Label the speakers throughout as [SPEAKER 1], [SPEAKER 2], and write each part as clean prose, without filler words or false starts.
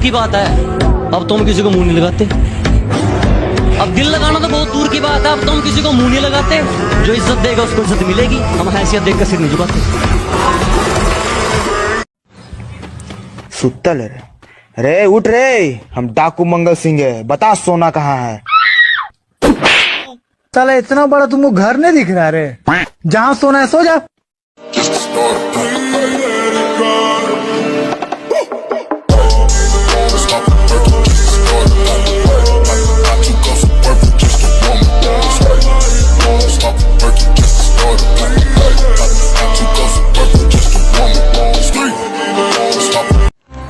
[SPEAKER 1] दूर की बात है, अब तुम किसी को मुंह नहीं लगाते। अब दिल लगाना तो बहुत दूर की बात है, अब तुम किसी को मुंह नहीं लगाते। जो इज्जत देगा उसको इज्जत मिलेगी, हम हैसियत देख कर सिर नहीं झुकाते।
[SPEAKER 2] सुतल रे, रे उठ रे, हम डाकू मंगल सिंह है, बता सोना कहाँ है।
[SPEAKER 3] साला इतना बड़ा तुमको घर नहीं दिख रहा रे, जहाँ सोना है सो जा।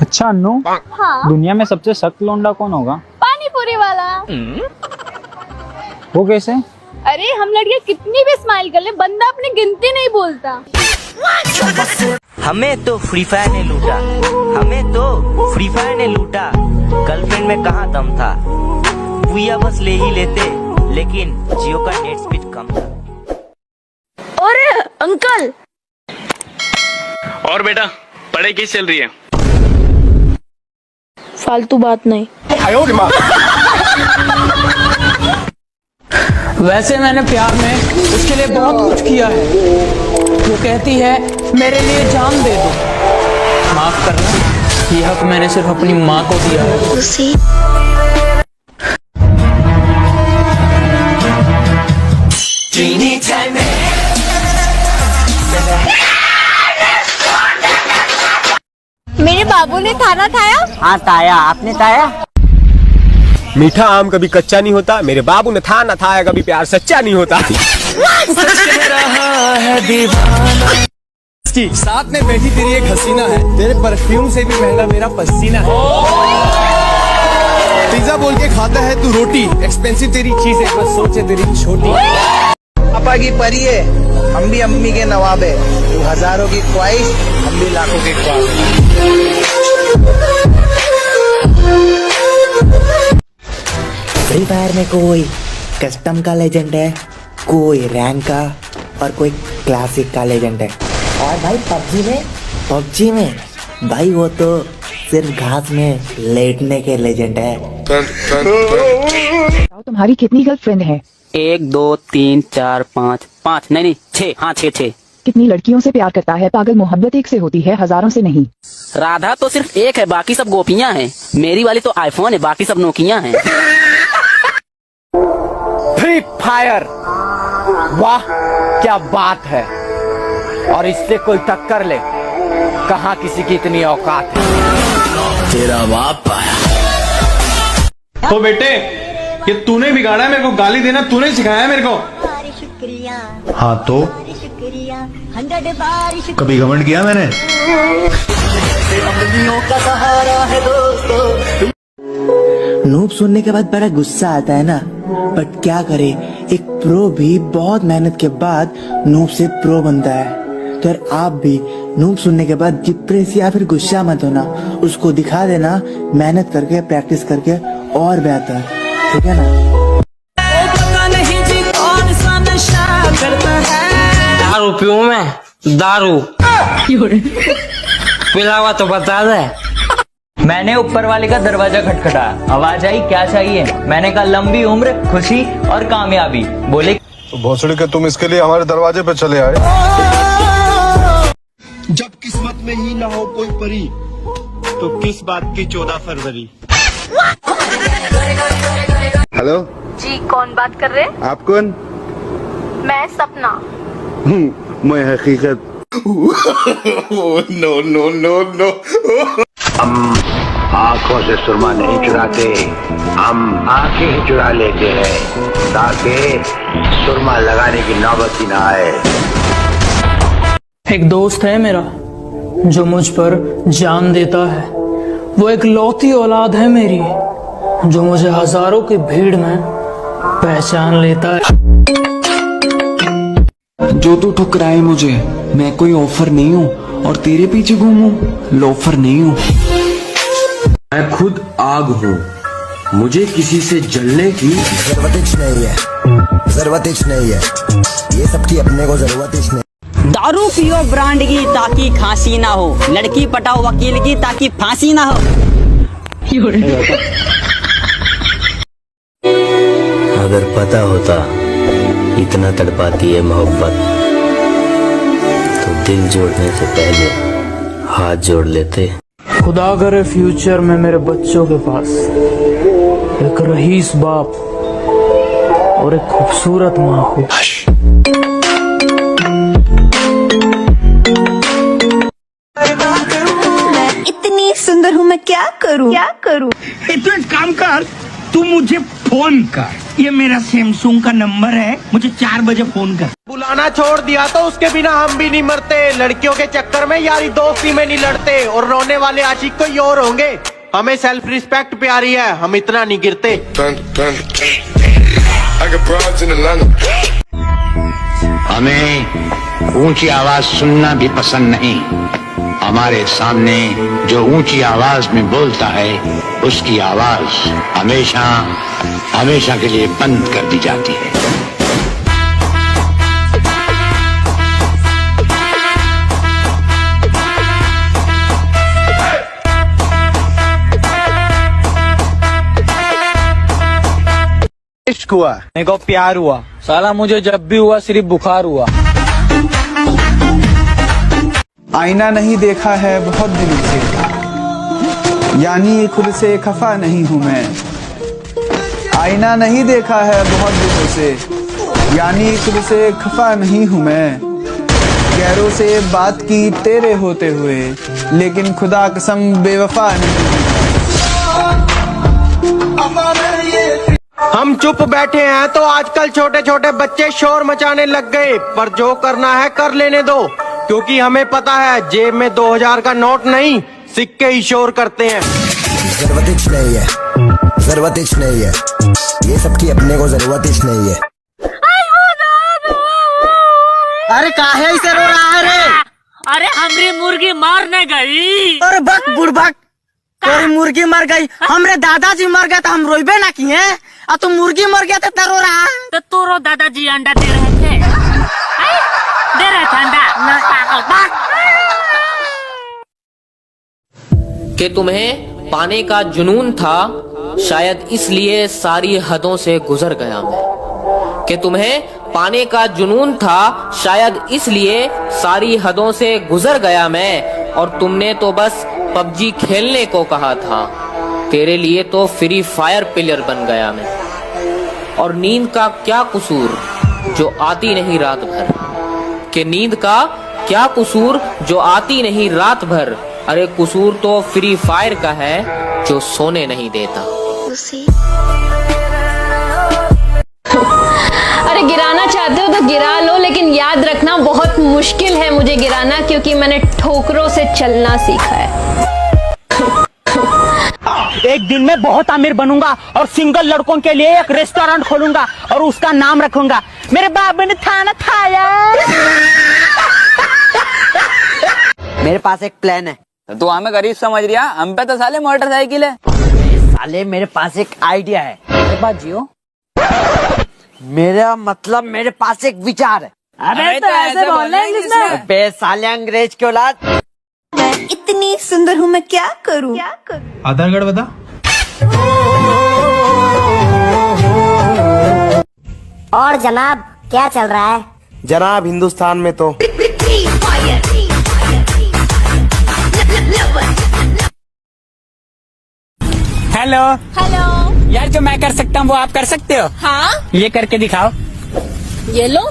[SPEAKER 4] अच्छा अन्नू,
[SPEAKER 5] हाँ?
[SPEAKER 4] दुनिया में सबसे सख्त लौंडा कौन होगा?
[SPEAKER 5] पानी पूरी वाला।
[SPEAKER 4] वो कैसे?
[SPEAKER 5] अरे हम लड़कियां कितनी भी स्माइल कर ले, बंदा अपनी गिनती नहीं बोलता।
[SPEAKER 6] हमें तो फ्री फायर ने लूटा, हमें तो फ्री फायर ने लूटा। गर्लफ्रेंड में कहाँ दम था, भूया बस ले ही लेते, लेकिन जियो का नेट स्पीड कम था।
[SPEAKER 5] अरे अंकल।
[SPEAKER 7] और बेटा पढ़ाई कैसी चल रही है?
[SPEAKER 5] फालतू बात नहीं।
[SPEAKER 8] वैसे मैंने प्यार में उसके लिए बहुत कुछ किया है। वो कहती है मेरे लिए जान दे दो। माफ करना, ये हक मैंने सिर्फ अपनी माँ को दिया है।
[SPEAKER 5] मेरे बाबू ने खाना खाया?
[SPEAKER 6] हाँ ताया, आपने ताया?
[SPEAKER 9] मीठा आम कभी कच्चा नहीं होता, मेरे बाबू ने था ना था, कभी प्यार सच्चा नहीं होता। साथ में बैठी तेरी एक हसीना है, तेरे परफ्यूम से भी महंगा मेरा पसीना है। पिज्जा बोल के खाता है तू रोटी, एक्सपेंसिव तेरी चीज है, बस सोचे तेरी छोटी।
[SPEAKER 2] पापा की परी है, हम भी अम्मी के नवाब है। तू हजारों की ख्वाहिश, हम भी लाखों के ख्वाब। फ्री फायर में कोई कस्टम का लेजेंड है, कोई रैंक का और कोई क्लासिक का लेजेंड है। और भाई पबजी में भाई वो तो सिर्फ घास में लेटने के लेजेंड है।
[SPEAKER 10] तुम्हारी कितनी गर्लफ्रेंड है?
[SPEAKER 6] 1 2 3 4 5 5 नहीं 6। हाँ 6।
[SPEAKER 10] कितनी लड़कियों से प्यार करता है? पागल, मोहब्बत एक से होती है, हजारों से नहीं।
[SPEAKER 6] राधा तो सिर्फ एक है, बाकी सब गोपियां हैं। मेरी वाली तो आईफोन है, बाकी सब नोकियां हैं।
[SPEAKER 8] फ्री फायर, वाह क्या बात है। और इससे कोई टक्कर ले, कहाँ किसी की इतनी औकात है।
[SPEAKER 9] तेरा बाप आया।
[SPEAKER 7] तो बेटे ये तूने बिगाड़ा है, मेरे को गाली देना तूने सिखाया है मेरे को।
[SPEAKER 3] हाँ तो कभी घमंड किया मैंने?
[SPEAKER 2] नूब सुनने के बाद बड़ा गुस्सा आता है ना, बट क्या करे, एक प्रो भी बहुत मेहनत के बाद नूब से प्रो बनता है। तो यार आप भी नूब सुनने के बाद डिप्रेस या फिर गुस्सा मत होना, उसको दिखा देना मेहनत करके, प्रैक्टिस करके और बेहतर, ठीक है ना।
[SPEAKER 6] दारू पीऊं मैं? दारू पिला हुआ तो बता दे।
[SPEAKER 1] मैंने ऊपर वाले का दरवाजा खटखटाया, आवाज आई क्या चाहिए? मैंने कहा लंबी उम्र, खुशी और कामयाबी। बोले
[SPEAKER 3] तो भोसड़ी के तुम इसके लिए हमारे दरवाजे पे चले आए।
[SPEAKER 9] जब किस्मत में ही ना हो कोई परी, तो किस बात की 14 फरवरी।
[SPEAKER 3] हेलो
[SPEAKER 5] जी, कौन बात कर रहे?
[SPEAKER 3] आप कौन?
[SPEAKER 5] मैं सपना।
[SPEAKER 3] मैं हकीकत।
[SPEAKER 9] No no no no.
[SPEAKER 11] हम आंखों से सुरमा नहीं चुराते, हम आंखें ही चुरा लेते हैं, ताकि सुरमा लगाने की नौबत ही ना आए।
[SPEAKER 8] एक दोस्त है मेरा जो मुझ पर जान देता है। वो एक लौती औलाद है मेरी, जो मुझे हजारों की भीड़ में पहचान लेता है।
[SPEAKER 12] जो तू ठुकराए मुझे, मैं कोई ऑफर नहीं हूँ, और तेरे पीछे घूमूं, लोफर नहीं हूँ।
[SPEAKER 13] मैं खुद आग हूँ, मुझे किसी से जलने की
[SPEAKER 2] जरूरत नहीं है, जरूरत नहीं है, ये सबकी अपने को जरूरत नहीं।
[SPEAKER 6] दारू पियो ब्रांड की ताकि खांसी ना हो, लड़की पटाओ वकील की ताकि फांसी ना हो। अगर पता होता इतना तड़पाती है मोहब्बत तो दिल जोड़ने से पहले हाथ जोड़ लेते।
[SPEAKER 8] खुदा करे फ्यूचर में मेरे बच्चों के पास एक रईस बाप और एक खूबसूरत माँ हो।
[SPEAKER 5] इतनी सुंदर हूँ मैं क्या करूँ
[SPEAKER 3] तू एक काम कर, तू मुझे फोन कर, ये मेरा सैमसंग का नंबर है, मुझे 4 बजे फोन कर।
[SPEAKER 9] बुलाना छोड़ दिया तो उसके बिना हम भी नहीं मरते। लड़कियों के चक्कर में यारी दोस्ती में नहीं लड़ते, और रोने वाले आशिक कोई और होंगे। हमें सेल्फ रिस्पेक्ट प्यारी है, हम इतना नहीं गिरते।
[SPEAKER 11] हमें ऊंची आवाज सुनना भी पसंद नहीं। हमारे सामने जो ऊंची आवाज में बोलता है उसकी आवाज हमेशा हमेशा के लिए बंद कर दी जाती है।
[SPEAKER 9] इश्क हुआ, मेरे को प्यार हुआ।
[SPEAKER 8] साला मुझे जब भी हुआ सिर्फ बुखार हुआ।
[SPEAKER 3] आईना नहीं देखा है बहुत दिनों से, यानी खुद से खफा नहीं हूँ मैं। आईना नहीं देखा है बहुत दिनों से, यानी खुद से खफा नहीं हूँ मैं। गैरों से बात की तेरे होते हुए, लेकिन खुदा कसम बेवफा नहीं।
[SPEAKER 9] हम चुप बैठे हैं तो आजकल छोटे छोटे बच्चे शोर मचाने लग गए, पर जो करना है कर लेने दो, क्योंकि हमें पता है जेब में 2000 का नोट नहीं, सिक्के ही शोर करते हैं।
[SPEAKER 11] जरूरत नहीं है, जरूरत नहीं है, ये सबकी अपने को जरूरत नहीं है।
[SPEAKER 2] अरे काहे इसे रो रहा है रे?
[SPEAKER 8] अरे हमारी मुर्गी मारने गई।
[SPEAKER 2] अरे बक बुड़बक, तेरी मुर्गी मर गई, हमरे दादाजी मर गए तो हम रोइबे ना किए, और तू मुर्गी मर गया तो रो रहा है।
[SPEAKER 8] तो तोरो दादाजी अंडा दे रहे थे, दे रहे थे अंडा। कि तुम्हें पाने का जुनून था, शायद इसलिए सारी हदों से गुजर गया मैं। कि तुम्हें पाने का जुनून था, शायद इसलिए सारी हदों से गुजर गया मैं, और तुमने तो बस पबजी खेलने को कहा था। तेरे लिए तो फ्री फायर प्लेयर बन गया मैं। और नींद का क्या कसूर जो आती नहीं रात भर, कि नींद का क्या कसूर जो आती नहीं रात भर। अरे कसूर तो फ्री फायर का है जो सोने नहीं देता।
[SPEAKER 5] अरे गिराना चाहते हो तो गिरा लो, लेकिन याद रखना बहुत मुश्किल है मुझे गिराना, क्योंकि मैंने ठोकरों से चलना सीखा है।
[SPEAKER 2] एक दिन मैं बहुत अमीर बनूंगा और सिंगल लड़कों के लिए एक रेस्टोरेंट खोलूंगा और उसका नाम रखूंगा मेरे बाबू ने खाना खाया। मेरे पास एक प्लान है।
[SPEAKER 8] तू हमें गरीब समझ रिया, हम पे तो साले मोटरसाइकिल है।
[SPEAKER 2] साले मेरे पास एक आइडिया है।
[SPEAKER 8] मेरे पास जियो।
[SPEAKER 2] मेरा मतलब मेरे पास एक विचार है।
[SPEAKER 8] अबे तो ऐसे बोलना इंग्लिश में।
[SPEAKER 2] अबे साले अंग्रेज की औलाद।
[SPEAKER 5] इतनी सुंदर हूँ मैं क्या करूँ?
[SPEAKER 7] आधार कार्ड बता।
[SPEAKER 5] और जनाब क्या चल रहा है?
[SPEAKER 9] जनाब हिंदुस्तान में तो
[SPEAKER 8] हेलो
[SPEAKER 5] हेलो
[SPEAKER 8] यार, जो मैं कर सकता हूँ वो आप कर सकते हो?
[SPEAKER 5] हाँ,
[SPEAKER 8] ये करके दिखाओ।
[SPEAKER 5] ये लो।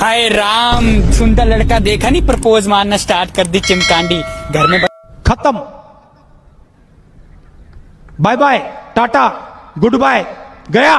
[SPEAKER 8] हाय राम, सुंदर लड़का देखा नहीं, प्रपोज मारना स्टार्ट कर दी चिमकांडी घर में।
[SPEAKER 3] खत्म, bye bye, tata, goodbye, गया।